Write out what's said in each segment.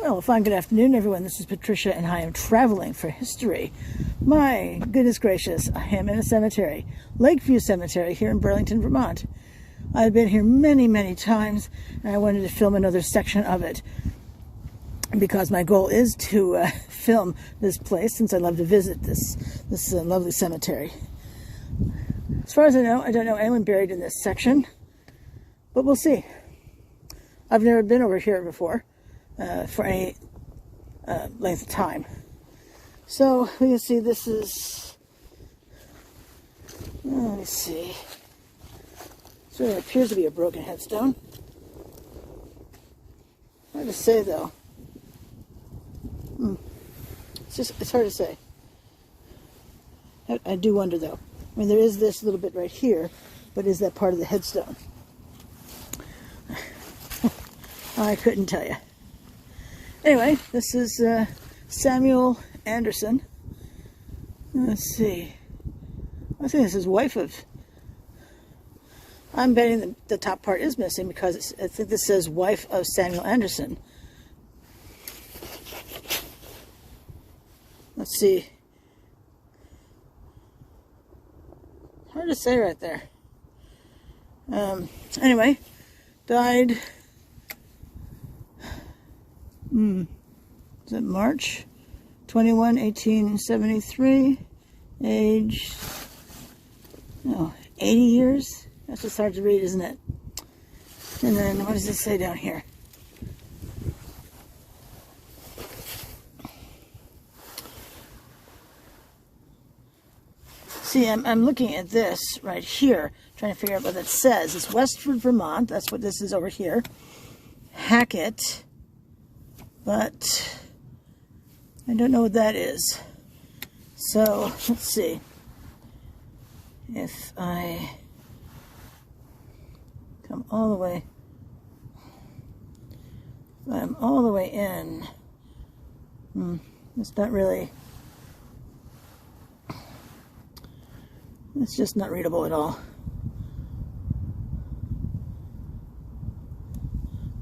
Well, a fine good afternoon, everyone. This is Patricia, and I am traveling for history. My goodness gracious, I am in a cemetery, Lakeview Cemetery, here in Burlington, Vermont. I've been here many, many times, and I wanted to film another section of it because my goal is to film this place, since I love to visit this lovely cemetery. As far as I don't know anyone buried in this section, but we'll see. I've never been over here before. For any length of time. So we can see this is, let me see, so it appears to be a broken headstone. Hard to say though. It's hard to say. I do wonder though. I mean, there is this little bit right here, but is that part of the headstone? I couldn't tell you. Anyway, this is Samuel Anderson. Let's see. I think this is wife of... I'm betting the top part is missing because I think this says wife of Samuel Anderson. Let's see. Hard to say right there. Anyway, died... Is it March 21, 1873? Age, 80 years? That's just hard to read, isn't it? And then, what does it say down here? See, I'm looking at this right here, trying to figure out what it says. It's Westford, Vermont. That's what this is over here. Hackett. But I don't know what that is. So let's see. If I come all the way, if I'm all the way in, it's not really, it's just not readable at all.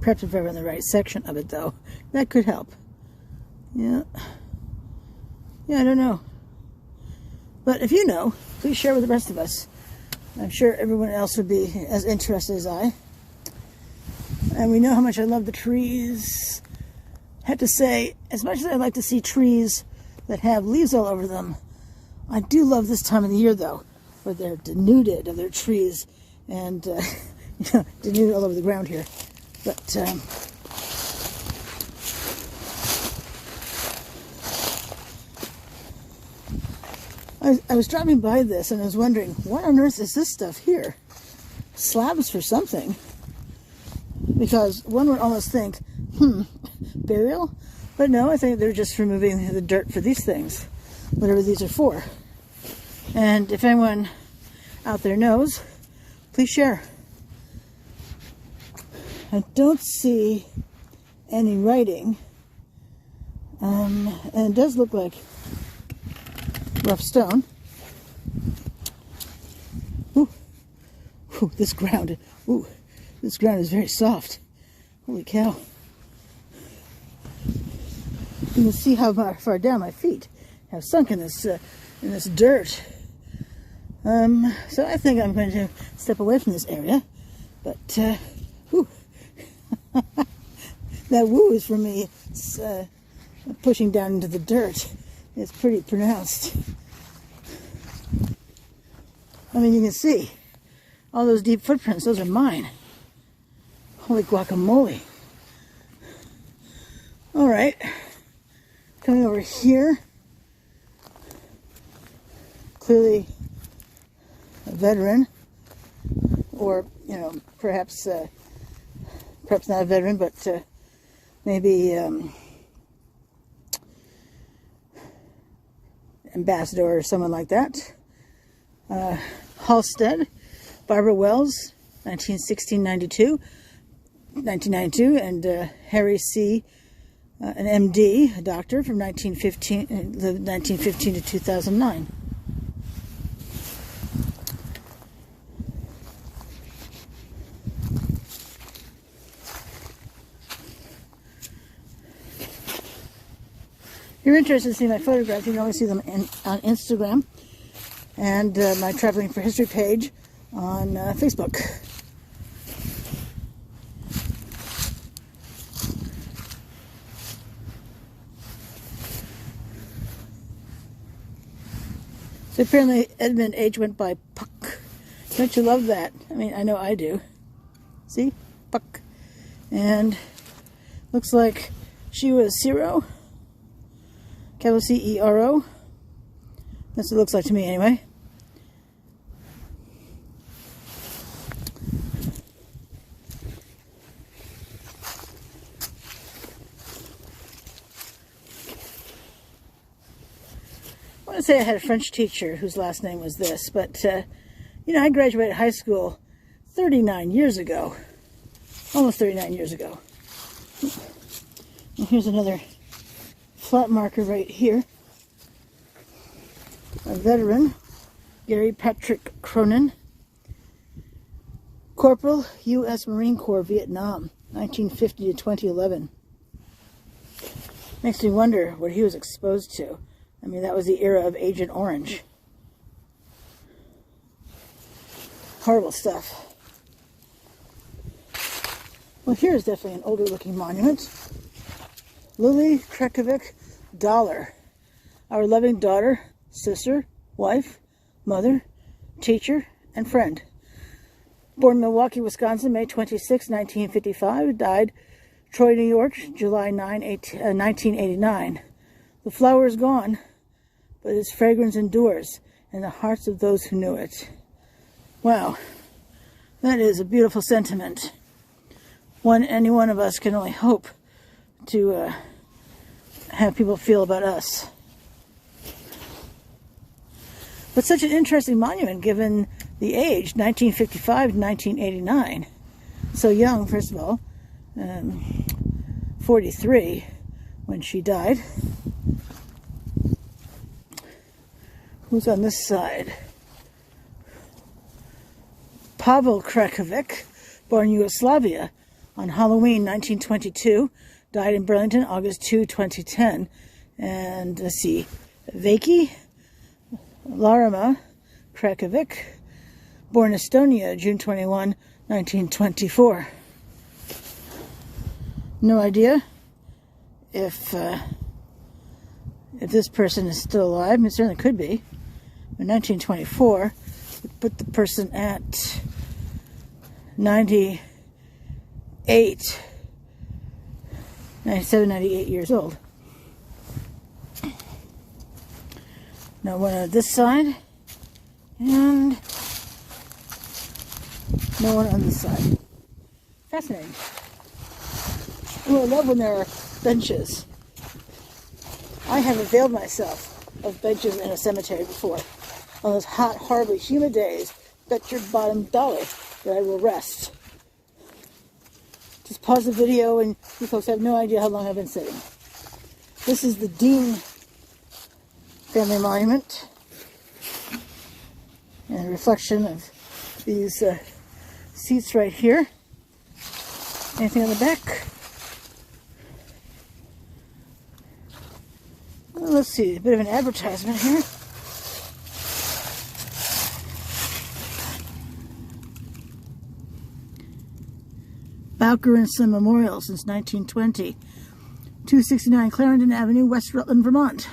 Perhaps if I were in the right section of it, though, that could help. Yeah, I don't know. But if you know, please share with the rest of us. I'm sure everyone else would be as interested as I. And we know how much I love the trees. I have to say, as much as I like to see trees that have leaves all over them, I do love this time of the year, though, where they're denuded of their trees and denuded all over the ground here. But I was driving by this and I was wondering, what on earth is this stuff here? Slabs for something. Because one would almost think, burial? But no, I think they're just removing the dirt for these things, whatever these are for. And if anyone out there knows, please share. I don't see any writing, and it does look like rough stone. Ooh, this ground is very soft. Holy cow! You can see how far down my feet have sunk in this dirt. So I think I'm going to step away from this area, but that woo is for me. It's, pushing down into the dirt. It's pretty pronounced. I mean, you can see all those deep footprints. Those are mine. Holy guacamole. All right. Coming over here. Clearly a veteran. Or, perhaps not a veteran, but maybe ambassador or someone like that. Halstead, Barbara Wells, 1992, and Harry C., an MD, a doctor from 1915 to 2009. you're interested in seeing my photographs, you can always see them on Instagram and my Traveling for History page on Facebook. So apparently Edmund H. went by Puck. Don't you love that? I mean, I know I do. See? Puck. And looks like she was Cero. Capital C-E-R-O. That's what it looks like to me anyway. I want to say I had a French teacher whose last name was this, but, you know, I graduated high school 39 years ago. Almost 39 years ago. And here's another flat marker right here. A veteran, Gary Patrick Cronin. Corporal, U.S. Marine Corps, Vietnam, 1950 to 2011. Makes me wonder what he was exposed to. I mean, that was the era of Agent Orange. Horrible stuff. Well, here's definitely an older looking monument. Lily Krekovic Dollar. Our loving daughter, sister, wife, mother, teacher, and friend. Born in Milwaukee, Wisconsin, May 26, 1955. Died Troy, New York, July 9, 1989. The flower is gone, but its fragrance endures in the hearts of those who knew it. Wow, that is a beautiful sentiment. Any one of us can only hope to have people feel about us. But such an interesting monument given the age, 1955 to 1989. So young, first of all. 43 when she died. Who's on this side? Pavel Krekovic, born in Yugoslavia on Halloween 1922, died in Burlington August 2, 2010. And let's see, Veki Larama Krekovic, born in Estonia, June 21, 1924. No idea if this person is still alive. It certainly could be. In 1924, we put the person at 98, 97, 98 years old. Now one on this side, and no one on this side. Fascinating. Oh, I love when there are benches. I have availed myself of benches in a cemetery before. On those hot, horribly humid days, bet your bottom dollar that I will rest. Just pause the video and you folks have no idea how long I've been sitting. This is the Dean family monument. And a reflection of these seats right here. Anything on the back? Well, let's see, a bit of an advertisement here. Bowker and Son Memorial since 1920. 269 Clarendon Avenue, West Rutland, Vermont.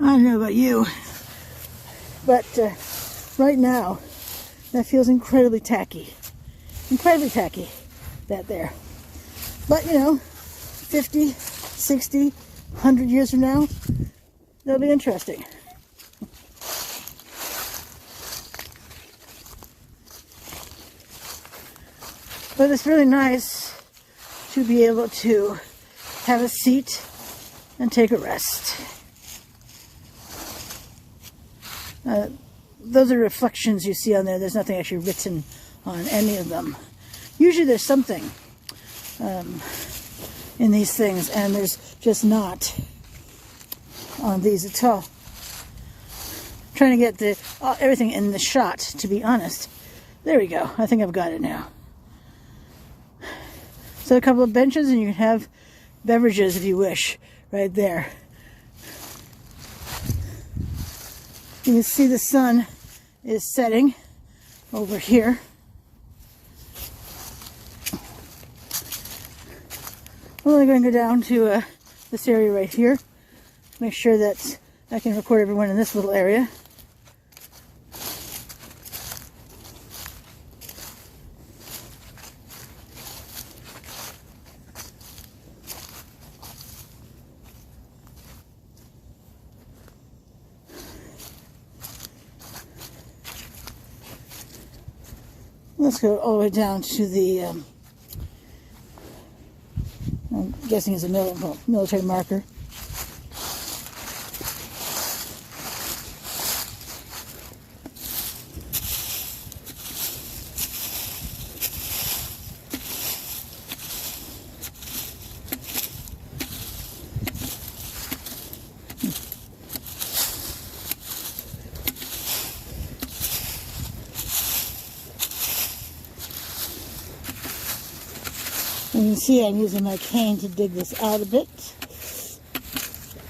I don't know about you, but right now, that feels incredibly tacky. Incredibly tacky, that there. But, you know, 50, 60, 100 years from now, that'll be interesting. But it's really nice to be able to have a seat and take a rest. Those are reflections you see on there. There's nothing actually written on any of them. Usually there's something in these things, and there's just not on these at all. I'm trying to get everything in the shot, to be honest. There we go. I think I've got it now. So a couple of benches, and you can have beverages if you wish. right there. You can see the sun is setting over here. I'm only going to go down to this area right here. Make sure that I can record everyone in this little area. Let's go all the way down to the, I'm guessing it's a military marker. You can see I'm using my cane to dig this out a bit.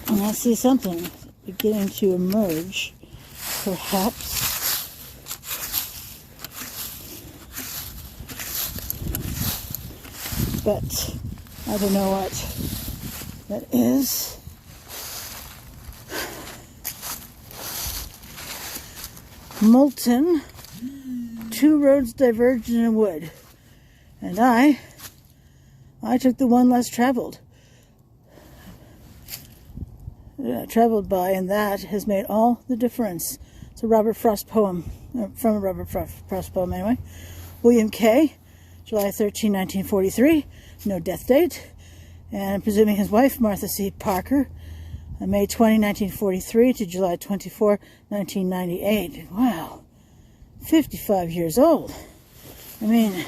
And I see something beginning to emerge, perhaps. But I don't know what that is. Molten. Two roads diverged in a wood. And I took the one less traveled. Traveled by, and that has made all the difference. It's a Robert Frost poem, from a Robert Frost poem anyway. William K., July 13, 1943, no death date. And I'm presuming his wife, Martha C. Parker, May 20, 1943 to July 24, 1998. Wow, 55 years old. I mean,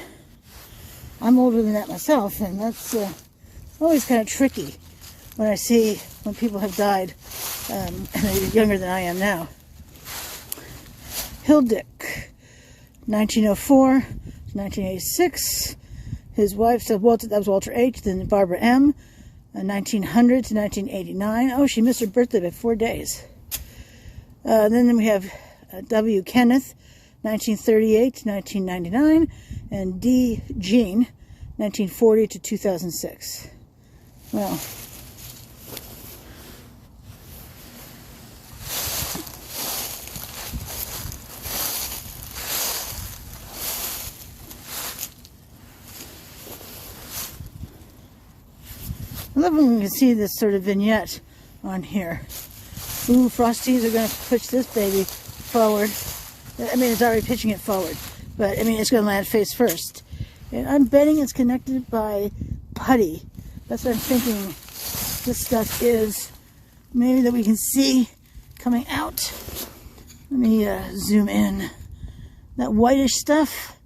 I'm older than that myself, and that's always kind of tricky when people have died and they're younger than I am now. Hildick, 1904 to 1986. His wife, that was Walter H., then Barbara M., 1900 to 1989. Oh, she missed her birthday by 4 days. Then we have W. Kenneth, 1938 to 1999, and D. Jean, 1940 to 2006. Well, I love when we can see this sort of vignette on here. Ooh, Frosties are going to push this baby forward. I mean, it's already pitching it forward, but I mean, it's going to land face first. And I'm betting it's connected by putty. That's what I'm thinking this stuff is. Maybe that we can see coming out. Let me zoom in. That whitish stuff,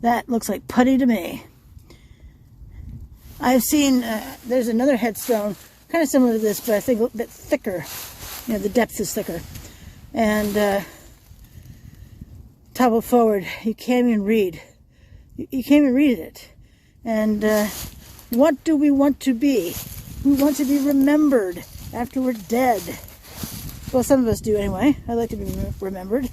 that looks like putty to me. I've seen, there's another headstone, kind of similar to this, but I think a bit thicker. You know, the depth is thicker. And topple forward, you can't even read. You can't even read it. And what do we want to be? We want to be remembered after we're dead. Well, some of us do anyway. I like to be remembered.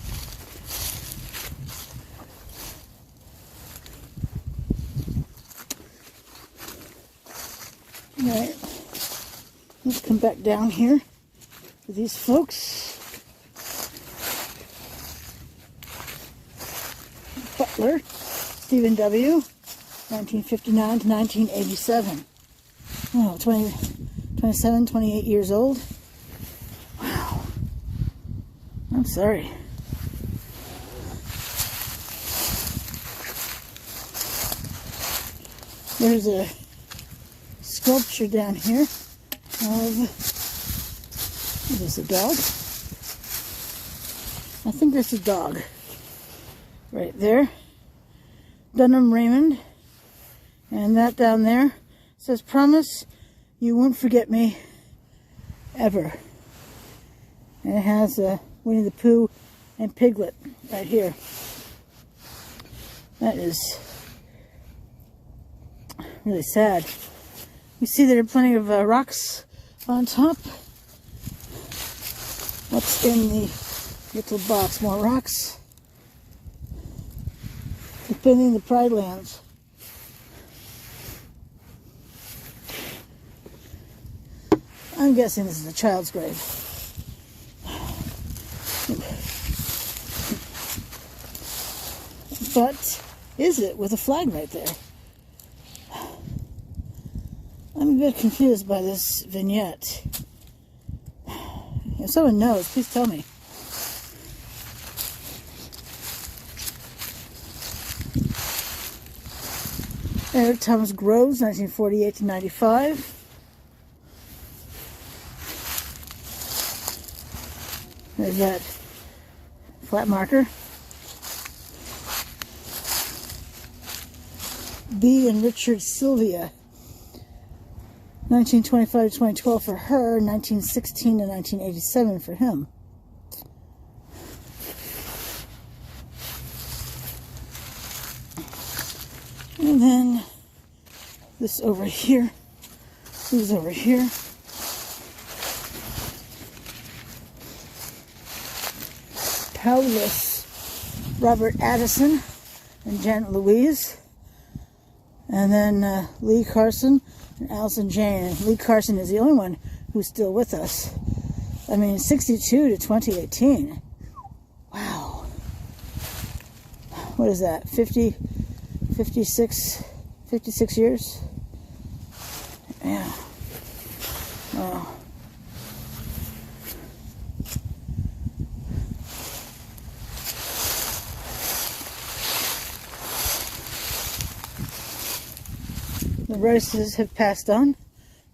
All right, let's come back down here to these folks. Butler, Stephen W., 1959 to 1987. Oh, 27, 28 years old. Wow. I'm sorry. There's a sculpture down here of, what is a dog? I think that's a dog. Right there. Dunham Raymond. And that down there says, "Promise you won't forget me ever." And it has Winnie the Pooh and Piglet right here. That is really sad. You see there are plenty of rocks on top. What's in the little box? More rocks. Defending the Pride Lands. I'm guessing this is a child's grave. But is it, with a flag right there? I'm a bit confused by this vignette. If someone knows, please tell me. Eric Thomas Groves, 1948 to 95. There's that flat marker. B. and Richard Sylvia, 1925 to 2012 for her, 1916 to 1987 for him. And then this over here. Who's over here? Paulus Robert Addison and Janet Louise. And then Lee Carson and Allison Jane. And Lee Carson is the only one who's still with us. I mean, 62 to 2018. Wow. What is that? 56 years? Yeah. Wow. The Rices have passed on.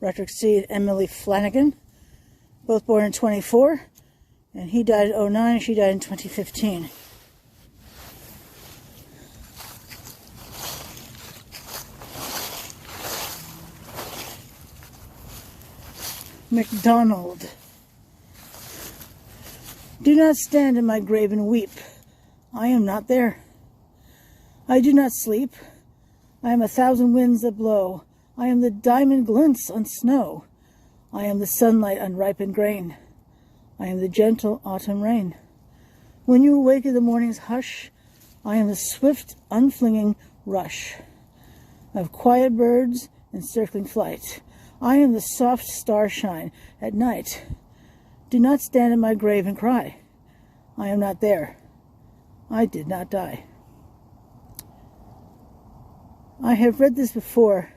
Roderick C. and Emily Flanagan, both born in 24, and he died in 2009 and she died in 2015. MacDonald. Do not stand in my grave and weep. I am not there. I do not sleep. I am 1,000 winds that blow. I am the diamond glints on snow. I am the sunlight on ripened grain. I am the gentle autumn rain. When you awake in the morning's hush, I am the swift, unflinging rush of quiet birds in circling flight. I am the soft starshine at night. Do not stand in my grave and cry. I am not there. I did not die. I have read this before.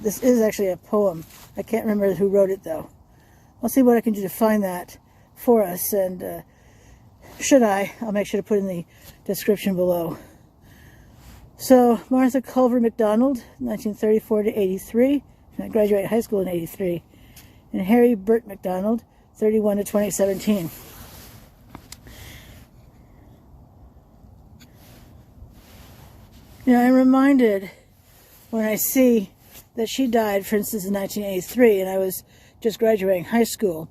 This is actually a poem. I can't remember who wrote it, though. I'll see what I can do to find that for us, and I'll make sure to put in the description below. So, Martha Culver MacDonald, 1934 to 83. I graduated high school in 83. And Harry Burt MacDonald, 31 to 2017. You know, I'm reminded when I see that she died, for instance, in 1983, and I was just graduating high school,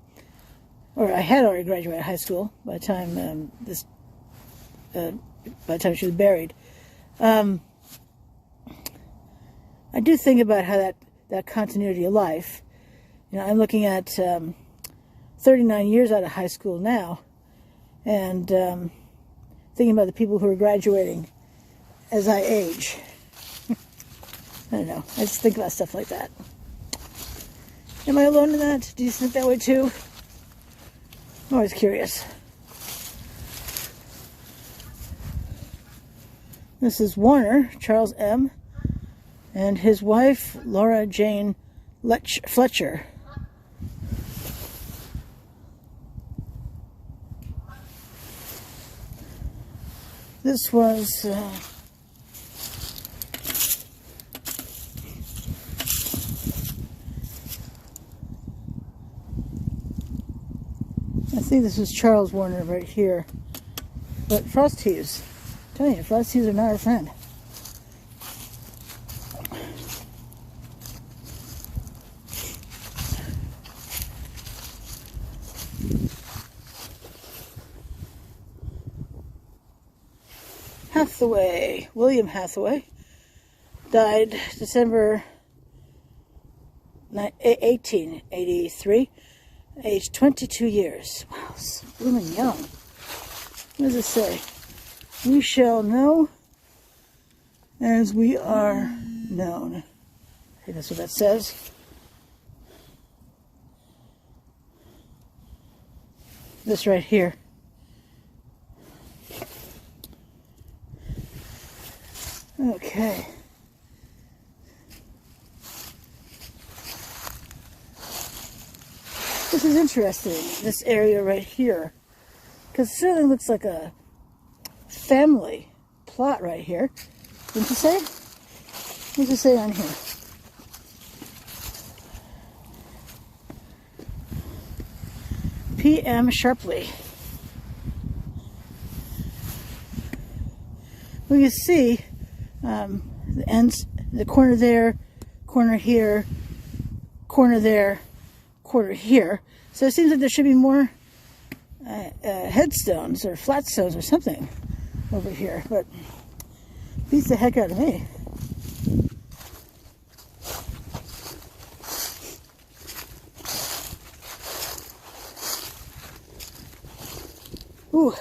or I had already graduated high school by the time by the time she was buried. I do think about how that continuity of life. You know, I'm looking at 39 years out of high school now, and thinking about the people who are graduating as I age. I don't know. I just think about stuff like that. Am I alone in that? Do you think that way too? I'm always curious. This is Warner, Charles M., and his wife, Laura Jane Fletcher. This was I think this is Charles Warner right here. But frost heaves. I'm telling you, frost heaves are not our friend. Hathaway, William Hathaway, died December 1883, age 22 years. Wow, so blooming young. What does it say? We shall know as we are known. I think that's what that says. This right here. Okay. This is interesting, this area right here, because it certainly looks like a family plot right here. Didn't you say? What does it say on here? P.M. Sharpley. Well, you see the ends, the corner there, corner here, corner there, corner here. So it seems like there should be more headstones or flat stones or something over here, but beats the heck out of me. Ooh,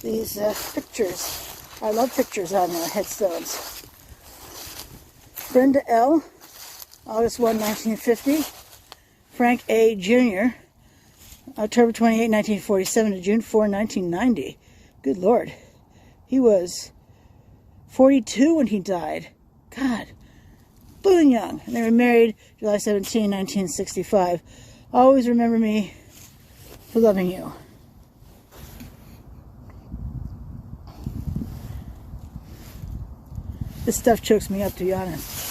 these pictures. I love pictures on headstones. Brenda L., August 1, 1950. Frank A. Jr., October 28, 1947 to June 4, 1990. Good Lord. He was 42 when he died. God. Blooming young. And they were married July 17, 1965. Always remember me for loving you. This stuff chokes me up, to be honest.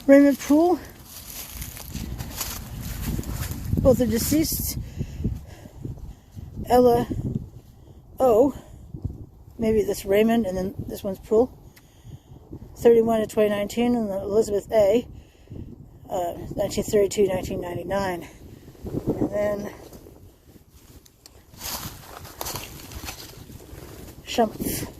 Raymond Poole. Both are deceased. Ella O. Maybe this Raymond, and then this one's Poole. 31 to 2019, and Elizabeth A. 1932, 1999. And then Shumpf.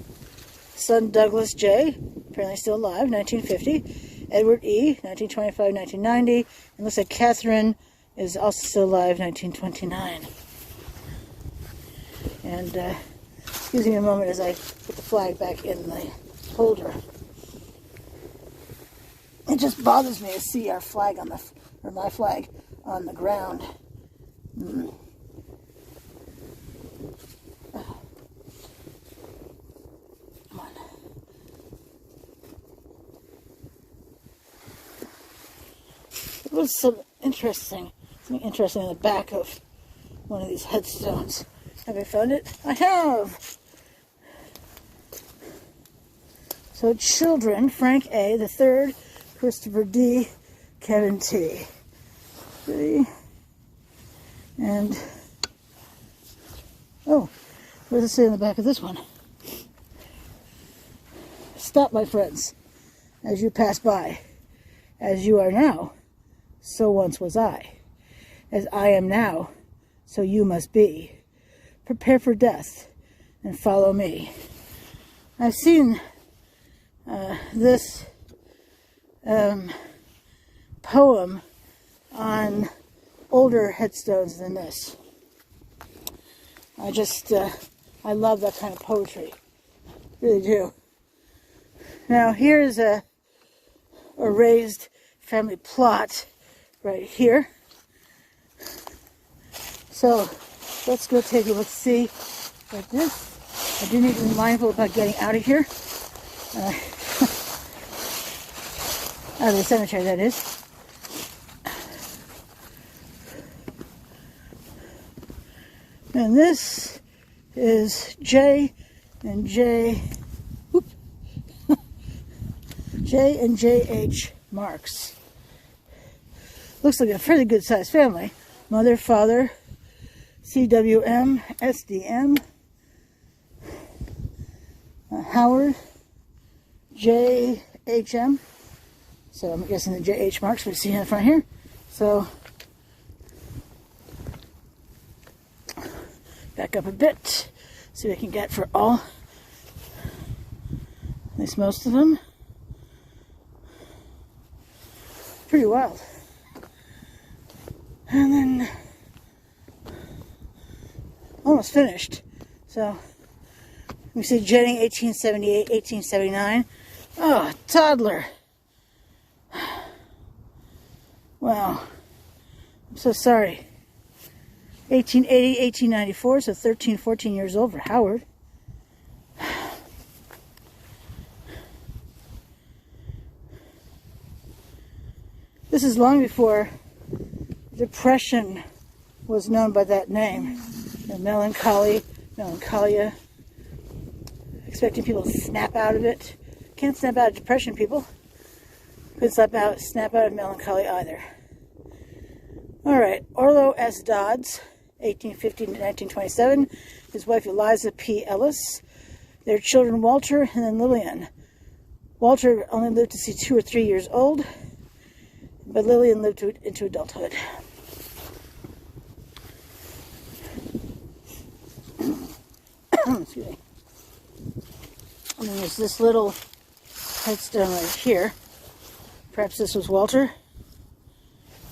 Son Douglas J., apparently still alive, 1950. Edward E., 1925, 1990. And looks like Catherine is also still alive, 1929. And excuse me a moment as I put the flag back in the holder. It just bothers me to see our flag on the, or my flag on the ground. It was something interesting in the back of one of these headstones. Have I found it? I have! So children, Frank A. the third, Christopher D., Kevin T. And, oh, what does it say on the back of this one? Stop, my friends, as you pass by, as you are now. So once was I. As I am now, so you must be. Prepare for death and follow me. I've seen this poem on older headstones than this. I love that kind of poetry. Really do. Now here's a raised family plot right here. So let's go take a look, see like this. I do need to be mindful about getting out of here. Out of the cemetery, that is. And this is J and J, J and J.H. Marks. Looks like a fairly good sized family. Mother, father, CWM, SDM, Howard, JHM. So I'm guessing the JH Marks we see in the front here. So back up a bit, see what I can get for all, at least most of them. Pretty wild. And then almost finished. So we see jetting 1878, 1879. Oh, toddler. Wow. I'm so sorry. 1880, 1894, so 13, 14 years old for Howard. This is long before depression was known by that name. The melancholia, expecting people to snap out of it. Can't snap out of depression, people. Couldn't snap out of melancholy either. All right, Orlo S. Dodds, 1850 to 1927. His wife Eliza P. Ellis. Their children Walter and then Lillian. Walter only lived to see 2 or 3 years old, but Lillian lived into adulthood. Excuse me. And then there's this little headstone right here. Perhaps this was Walter.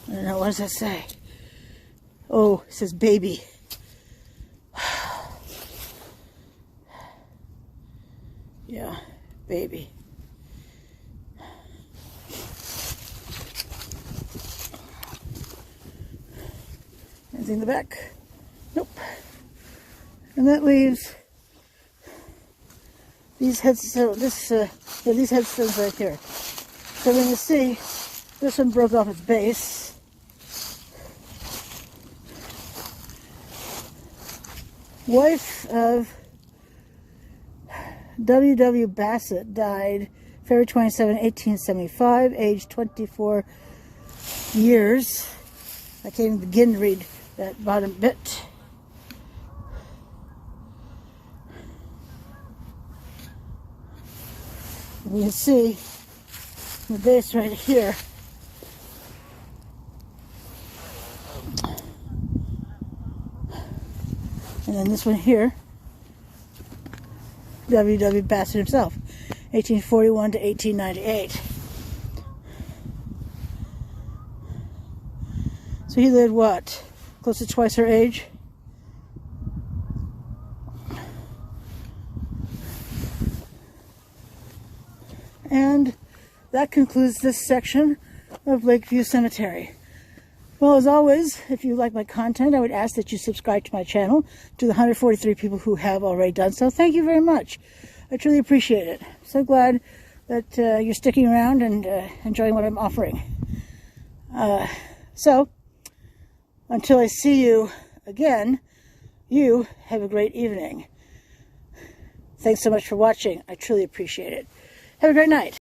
I don't know, what does that say? Oh, it says baby. Yeah, baby. Anything in the back? Nope. And that leaves these headstones, these headstones right here. So we're going to see, this one broke off its base. Wife of W.W. Bassett died February 27, 1875, age 24 years. I can't even begin to read that bottom bit. You can see the base right here. And then this one here, W.W. Bassett himself, 1841 to 1898. So he lived what? Close to twice her age? And that concludes this section of Lakeview Cemetery. Well, as always, if you like my content, I would ask that you subscribe to my channel. To the 143 people who have already done so, thank you very much. I truly appreciate it. So glad that you're sticking around and enjoying what I'm offering. So, until I see you again, you have a great evening. Thanks so much for watching. I truly appreciate it. Have a great night.